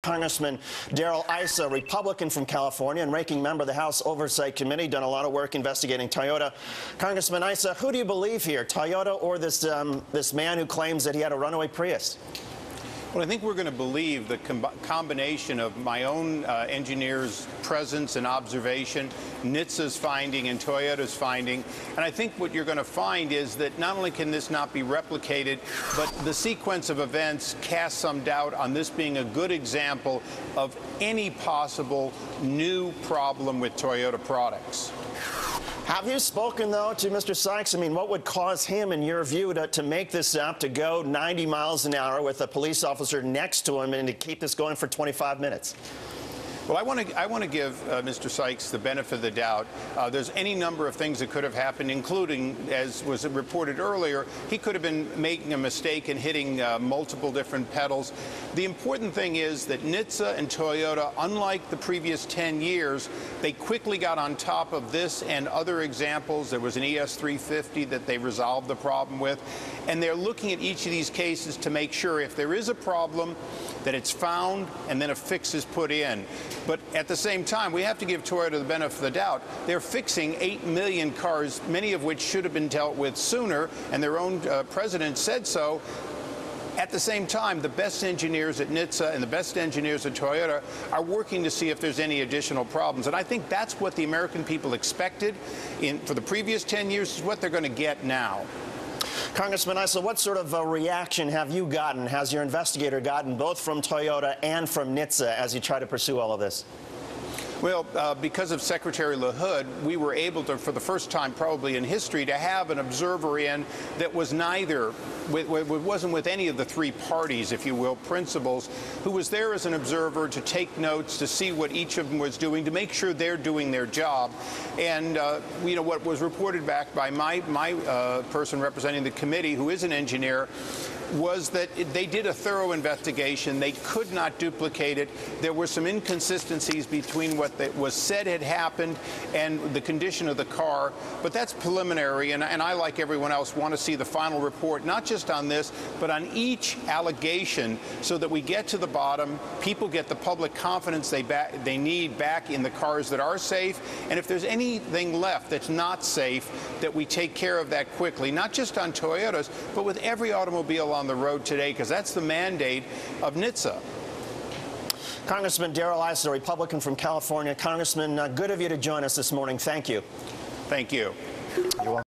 Congressman Darrell Issa, Republican from California and ranking member of the House Oversight Committee, done a lot of work investigating Toyota. Congressman Issa, who do you believe here, Toyota or this man who claims that he had a runaway Prius? Well, I think we're going to believe the combination of my own engineer's presence and observation, NHTSA's finding and Toyota's finding. And I think what you're going to find is that not only can this not be replicated, but the sequence of events casts some doubt on this being a good example of any possible new problem with Toyota products. Have you spoken, though, to Mr. Sykes? I mean, what would cause him, in your view, to make this up, to go 90 miles an hour with a police officer next to him and to keep this going for 25 minutes? Well, I want to give Mr. Sykes the benefit of the doubt. There's any number of things that could have happened, including, as was reported earlier, he could have been making a mistake and hitting multiple different pedals. The important thing is that NHTSA and Toyota, unlike the previous 10 years, they quickly got on top of this and other examples. There was an ES350 that they resolved the problem with, and they're looking at each of these cases to make sure if there is a problem, that it's found and then a fix is put in. But at the same time, we have to give Toyota the benefit of the doubt. They're fixing 8 million cars, many of which should have been dealt with sooner, and their own president said so. At the same time, the best engineers at NHTSA and the best engineers at Toyota are working to see if there's any additional problems. And I think that's what the American people expected for the previous 10 years, is what they're going to get now. Congressman Issa, what sort of a reaction have you gotten, has your investigator gotten, both from Toyota and from NHTSA as you try to pursue all of this? Well, because of Secretary LaHood, we were able to, for the first time probably in history, to have an observer in that was wasn't with any of the three parties, if you will, principals, who was there as an observer to take notes, to see what each of them was doing, to make sure they're doing their job. And you know, what was reported back by my person representing the committee, who is an engineer, was that they did a thorough investigation. They could not duplicate it. There were some inconsistencies between what was said had happened and the condition of the car, but that's preliminary, and I, like everyone else, want to see the final report, not just on this, but on each allegation, so that we get to the bottom, people get the public confidence they need back in the cars that are safe, and if there's anything left that's not safe, that we take care of that quickly, not just on Toyotas, but with every automobile on the road today, because that's the mandate of NHTSA. Congressman Darrell Issa, Republican from California. Congressman, good of you to join us this morning. Thank you. Thank you. You're welcome.